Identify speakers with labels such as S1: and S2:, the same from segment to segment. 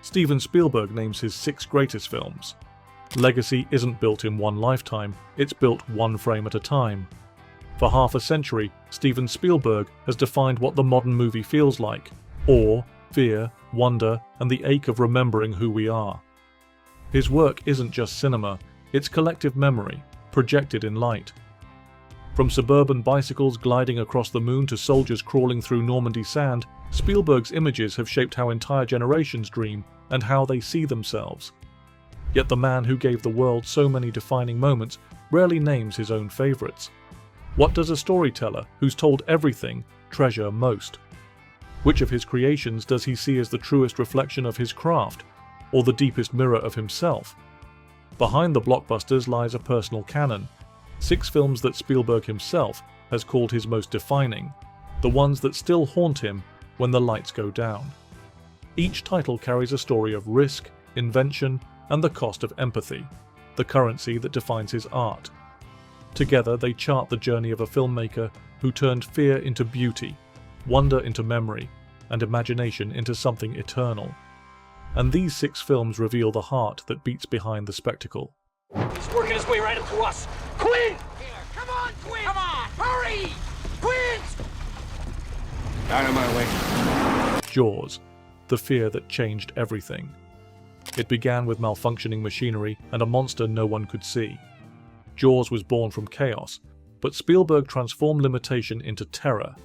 S1: Steven Spielberg names his 6 greatest films. Legacy isn't built in one lifetime, it's built one frame at a time. For half a century, Steven Spielberg has defined what the modern movie feels like: awe, fear, wonder, and the ache of remembering who we are. His work isn't just cinema, it's collective memory, projected in light. From suburban bicycles gliding across the moon to soldiers crawling through Normandy sand, Spielberg's images have shaped how entire generations dream and how they see themselves. Yet the man who gave the world so many defining moments rarely names his own favorites. What does a storyteller, who's told everything, treasure most? Which of his creations does he see as the truest reflection of his craft, or the deepest mirror of himself? Behind the blockbusters lies a personal canon, 6 films that Spielberg himself has called his most defining, the ones that still haunt him when the lights go down. Each title carries a story of risk, invention, and the cost of empathy, the currency that defines his art. Together they chart the journey of a filmmaker who turned fear into beauty, wonder into memory, and imagination into something eternal. And these 6 films reveal the heart that beats behind the spectacle.
S2: He's working his way right up to us. Quint! Here, come on, Quint! Come on! Hurry! Quint!
S3: Out of my way.
S1: Jaws, the fear that changed everything. It began with malfunctioning machinery and a monster no one could see. Jaws was born from chaos, but Spielberg transformed limitation into terror.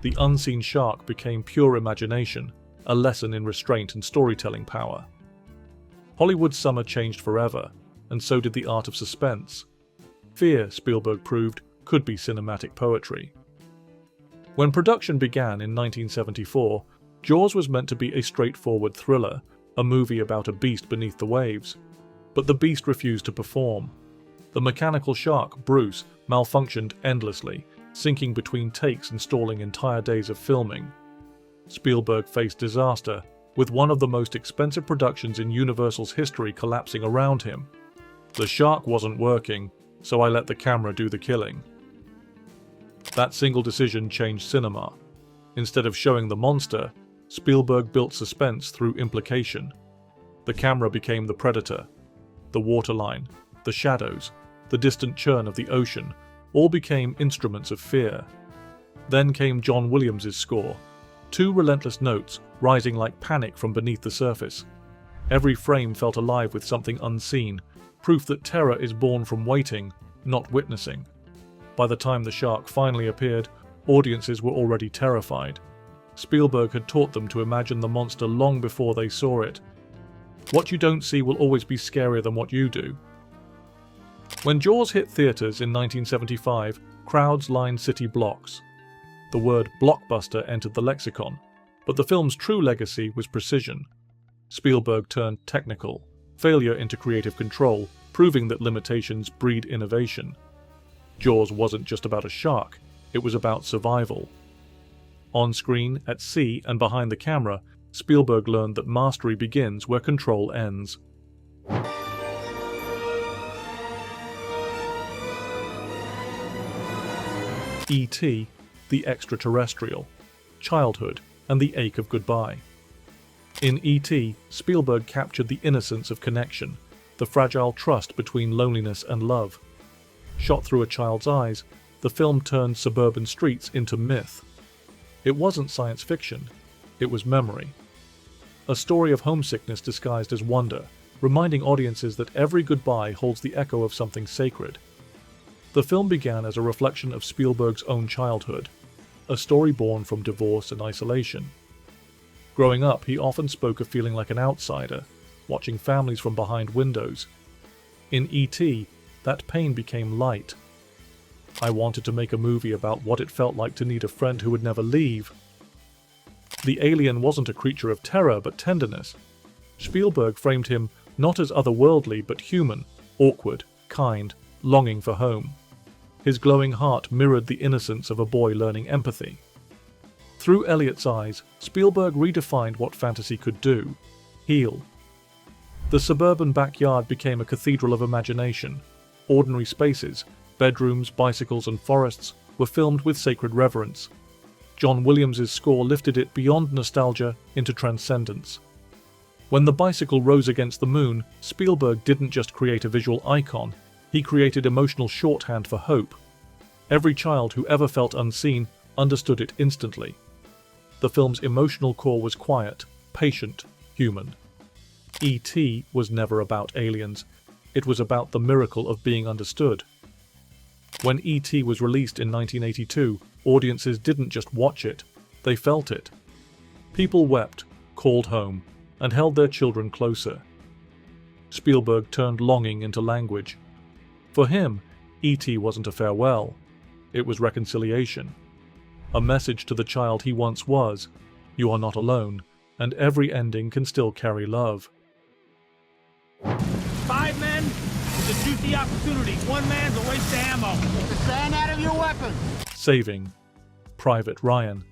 S1: The unseen shark became pure imagination, a lesson in restraint and storytelling power. Hollywood's summer changed forever, and so did the art of suspense. Fear, Spielberg proved, could be cinematic poetry. When production began in 1974, Jaws was meant to be a straightforward thriller, a movie about a beast beneath the waves. But the beast refused to perform. The mechanical shark, Bruce, malfunctioned endlessly, sinking between takes and stalling entire days of filming. Spielberg faced disaster, with one of the most expensive productions in Universal's history collapsing around him. The shark wasn't working, so I let the camera do the killing. That single decision changed cinema. Instead of showing the monster, Spielberg built suspense through implication. The camera became the predator. The waterline, the shadows, the distant churn of the ocean, all became instruments of fear. Then came John Williams' score, 2 relentless notes rising like panic from beneath the surface. Every frame felt alive with something unseen, proof that terror is born from waiting, not witnessing. By the time the shark finally appeared, audiences were already terrified. Spielberg had taught them to imagine the monster long before they saw it. What you don't see will always be scarier than what you do. When Jaws hit theaters in 1975, crowds lined city blocks. The word blockbuster entered the lexicon, but the film's true legacy was precision. Spielberg turned technical, failure into creative control, proving that limitations breed innovation. Jaws wasn't just about a shark, it was about survival. On screen, at sea, and behind the camera, Spielberg learned that mastery begins where control ends. E.T., the extraterrestrial, childhood, and the ache of goodbye. In E.T., Spielberg captured the innocence of connection, the fragile trust between loneliness and love. Shot through a child's eyes, the film turned suburban streets into myth. It wasn't science fiction, it was memory. A story of homesickness disguised as wonder, reminding audiences that every goodbye holds the echo of something sacred. The film began as a reflection of Spielberg's own childhood, a story born from divorce and isolation. Growing up, he often spoke of feeling like an outsider, watching families from behind windows. In E.T., that pain became light. I wanted to make a movie about what it felt like to need a friend who would never leave. The alien wasn't a creature of terror but tenderness. Spielberg framed him not as otherworldly but human, awkward, kind, longing for home. His glowing heart mirrored the innocence of a boy learning empathy. Through Elliot's eyes, Spielberg redefined what fantasy could do: heal. The suburban backyard became a cathedral of imagination. Ordinary spaces, bedrooms, bicycles, and forests were filmed with sacred reverence. John Williams' score lifted it beyond nostalgia into transcendence. When the bicycle rose against the moon, Spielberg didn't just create a visual icon, he created emotional shorthand for hope. Every child who ever felt unseen understood it instantly. The film's emotional core was quiet, patient, human. E.T. was never about aliens, it was about the miracle of being understood. When E.T. was released in 1982, audiences didn't just watch it, they felt it. People wept, called home, and held their children closer. Spielberg turned longing into language. For him, E.T. wasn't a farewell, it was reconciliation. A message to the child he once was, you are not alone, and every ending can still carry love.
S4: 5 men is a juicy opportunity. 1 man's a waste of ammo.
S5: Get the sand out of your weapon.
S1: Saving Private Ryan,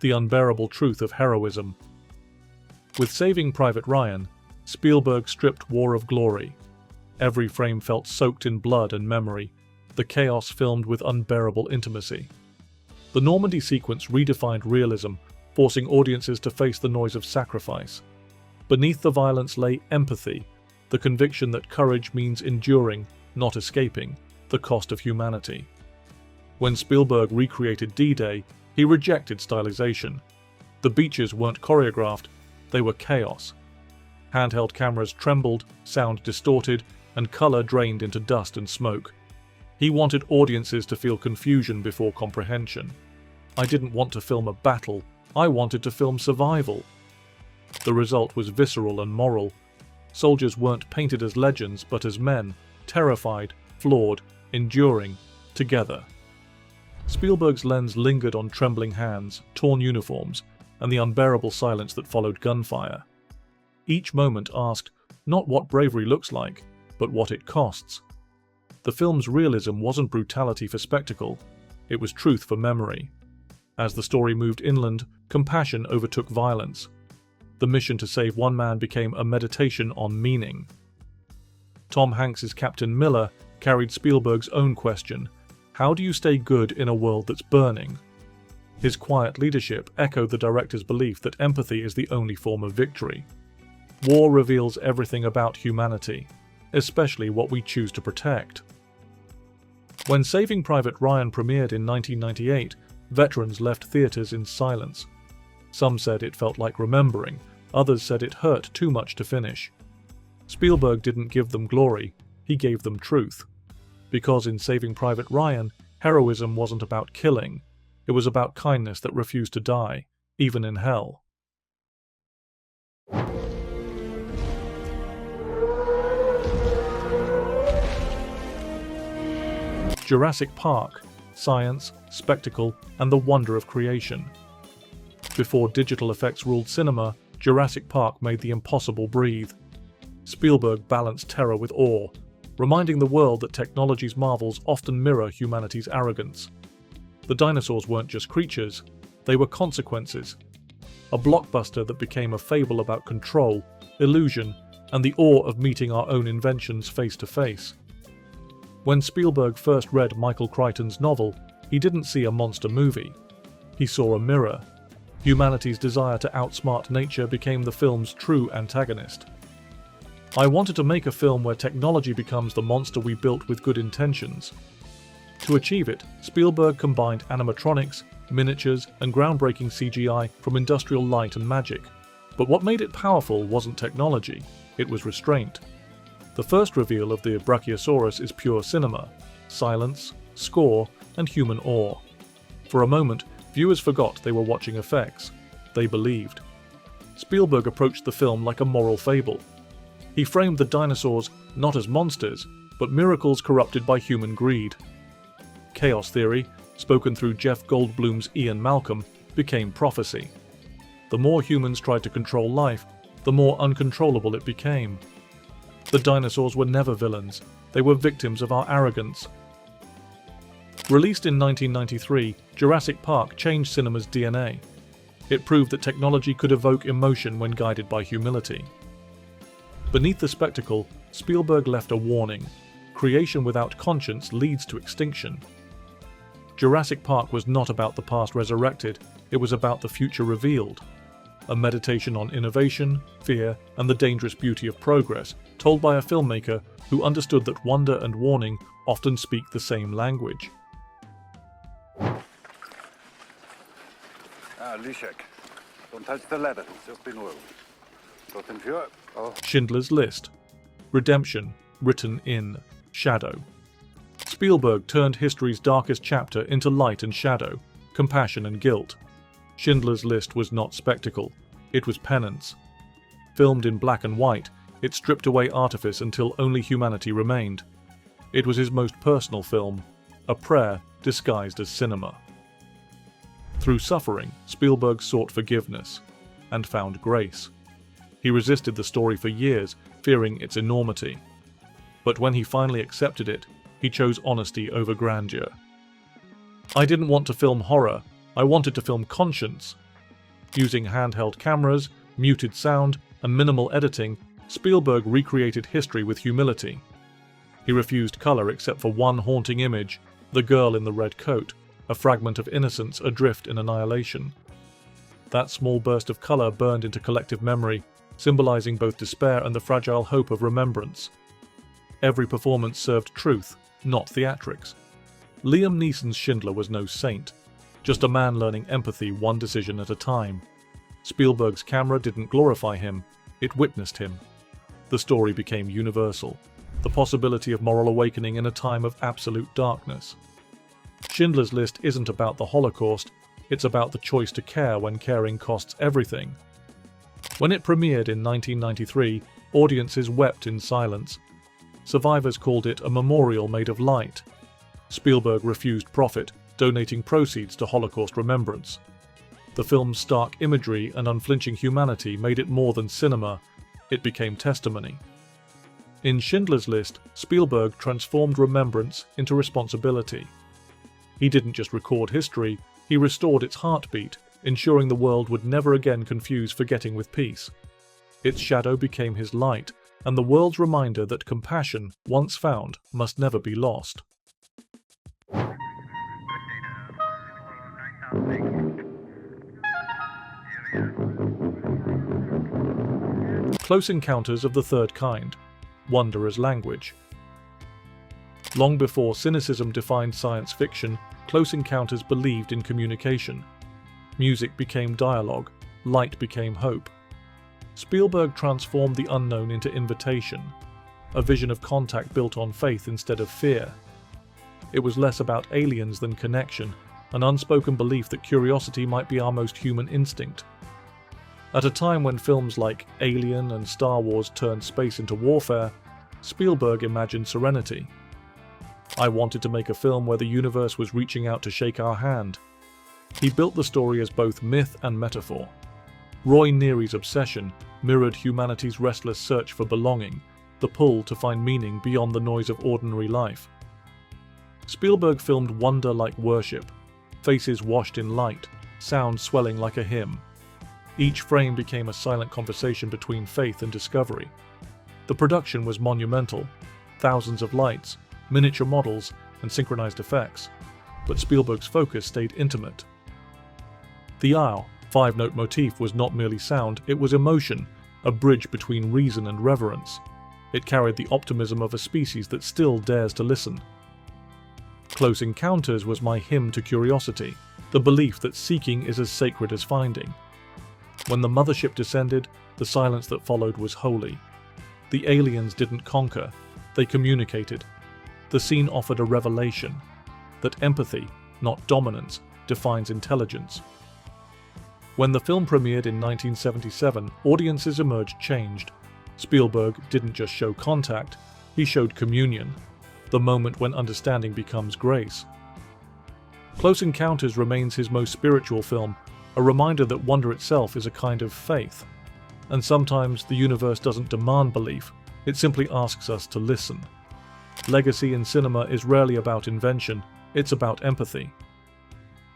S1: the unbearable truth of heroism. With Saving Private Ryan, Spielberg stripped war of glory. Every frame felt soaked in blood and memory, the chaos filmed with unbearable intimacy. The Normandy sequence redefined realism, forcing audiences to face the noise of sacrifice. Beneath the violence lay empathy, the conviction that courage means enduring, not escaping, the cost of humanity. When Spielberg recreated D-Day, he rejected stylization. The beaches weren't choreographed, they were chaos. Handheld cameras trembled, sound distorted, and color drained into dust and smoke. He wanted audiences to feel confusion before comprehension. I didn't want to film a battle, I wanted to film survival. The result was visceral and moral. Soldiers weren't painted as legends, but as men, terrified, flawed, enduring, together. Spielberg's lens lingered on trembling hands, torn uniforms, and the unbearable silence that followed gunfire. Each moment asked not what bravery looks like, but what it costs. The film's realism wasn't brutality for spectacle, it was truth for memory. As the story moved inland, compassion overtook violence. The mission to save 1 man became a meditation on meaning. Tom Hanks's Captain Miller carried Spielberg's own question, how do you stay good in a world that's burning? His quiet leadership echoed the director's belief that empathy is the only form of victory. War reveals everything about humanity, especially what we choose to protect. When Saving Private Ryan premiered in 1998, veterans left theaters in silence. Some said it felt like remembering, others said it hurt too much to finish. Spielberg didn't give them glory, he gave them truth. Because in Saving Private Ryan, heroism wasn't about killing, it was about kindness that refused to die, even in hell. Jurassic Park, science, spectacle, and the wonder of creation. Before digital effects ruled cinema, Jurassic Park made the impossible breathe. Spielberg balanced terror with awe, reminding the world that technology's marvels often mirror humanity's arrogance. The dinosaurs weren't just creatures, they were consequences. A blockbuster that became a fable about control, illusion, and the awe of meeting our own inventions face to face. When Spielberg first read Michael Crichton's novel, he didn't see a monster movie. He saw a mirror. Humanity's desire to outsmart nature became the film's true antagonist. I wanted to make a film where technology becomes the monster we built with good intentions. To achieve it, Spielberg combined animatronics, miniatures, and groundbreaking CGI from industrial light and magic. But what made it powerful wasn't technology, it was restraint. The first reveal of the Brachiosaurus is pure cinema, silence, score, and human awe. For a moment, viewers forgot they were watching effects. They believed. Spielberg approached the film like a moral fable. He framed the dinosaurs not as monsters, but miracles corrupted by human greed. Chaos theory, spoken through Jeff Goldblum's Ian Malcolm, became prophecy. The more humans tried to control life, the more uncontrollable it became. The dinosaurs were never villains, they were victims of our arrogance. Released in 1993, Jurassic Park changed cinema's DNA. It proved that technology could evoke emotion when guided by humility. Beneath the spectacle, Spielberg left a warning. Creation without conscience leads to extinction. Jurassic Park was not about the past resurrected, it was about the future revealed. a meditation on innovation, fear, and the dangerous beauty of progress, told by a filmmaker who understood that wonder and warning often speak the same language.
S6: Leszek, don't touch the ladder. It's just been rolled. Nothing for you. Oh.
S1: Schindler's List. Redemption, written in shadow. Spielberg turned history's darkest chapter into light and shadow, compassion and guilt. Schindler's List was not spectacle, it was penance. Filmed in black and white, it stripped away artifice until only humanity remained. It was his most personal film, a prayer disguised as cinema. Through suffering, Spielberg sought forgiveness and found grace. He resisted the story for years, fearing its enormity. But when he finally accepted it, he chose honesty over grandeur. I didn't want to film horror, I wanted to film conscience. Using handheld cameras, muted sound, and minimal editing, Spielberg recreated history with humility. He refused color except for one haunting image, the girl in the red coat, a fragment of innocence adrift in annihilation. That small burst of color burned into collective memory, symbolizing both despair and the fragile hope of remembrance. Every performance served truth, not theatrics. Liam Neeson's Schindler was no saint, just a man learning empathy one decision at a time. Spielberg's camera didn't glorify him, it witnessed him. The story became universal, the possibility of moral awakening in a time of absolute darkness. Schindler's List isn't about the Holocaust, it's about the choice to care when caring costs everything. When it premiered in 1993, audiences wept in silence. Survivors called it a memorial made of light. Spielberg refused profit, donating proceeds to Holocaust remembrance. The film's stark imagery and unflinching humanity made it more than cinema, it became testimony. In Schindler's List, Spielberg transformed remembrance into responsibility. He didn't just record history, he restored its heartbeat, ensuring the world would never again confuse forgetting with peace. Its shadow became his light, and the world's reminder that compassion, once found, must never be lost. Close Encounters of the Third Kind. Wonder as language. Long before cynicism defined science fiction, Close Encounters believed in communication. Music became dialogue, light became hope. Spielberg transformed the unknown into invitation, a vision of contact built on faith instead of fear. It was less about aliens than connection, an unspoken belief that curiosity might be our most human instinct. At a time when films like Alien and Star Wars turned space into warfare, Spielberg imagined serenity. I wanted to make a film where the universe was reaching out to shake our hand. He built the story as both myth and metaphor. Roy Neary's obsession mirrored humanity's restless search for belonging, the pull to find meaning beyond the noise of ordinary life. Spielberg filmed wonder like worship, faces washed in light, sound swelling like a hymn. Each frame became a silent conversation between faith and discovery. The production was monumental, thousands of lights, miniature models, and synchronized effects, but Spielberg's focus stayed intimate. The owl, five-note motif was not merely sound, it was emotion, a bridge between reason and reverence. It carried the optimism of a species that still dares to listen. Close Encounters was my hymn to curiosity, the belief that seeking is as sacred as finding. When the mothership descended, the silence that followed was holy. The aliens didn't conquer, they communicated. The scene offered a revelation, that empathy, not dominance, defines intelligence. When the film premiered in 1977, audiences emerged changed. Spielberg didn't just show contact, he showed communion, the moment when understanding becomes grace. Close Encounters remains his most spiritual film, a reminder that wonder itself is a kind of faith. And sometimes the universe doesn't demand belief, it simply asks us to listen. Legacy in cinema is rarely about invention, it's about empathy.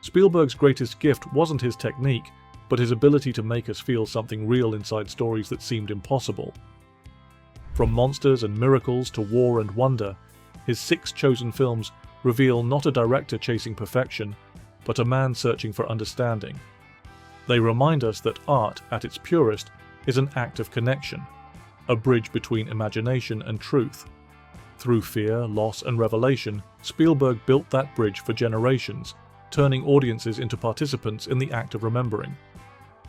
S1: Spielberg's greatest gift wasn't his technique, but his ability to make us feel something real inside stories that seemed impossible. From monsters and miracles to war and wonder, his 6 chosen films reveal not a director chasing perfection, but a man searching for understanding. They remind us that art, at its purest, is an act of connection, a bridge between imagination and truth. Through fear, loss, and revelation, Spielberg built that bridge for generations, turning audiences into participants in the act of remembering.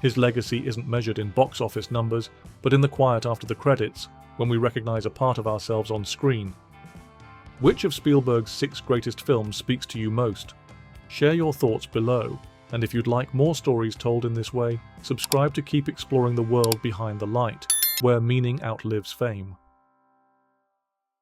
S1: His legacy isn't measured in box office numbers, but in the quiet after the credits, when we recognize a part of ourselves on screen. Which of Spielberg's 6 greatest films speaks to you most? Share your thoughts below, and if you'd like more stories told in this way, subscribe to keep exploring the world behind the light, where meaning outlives fame.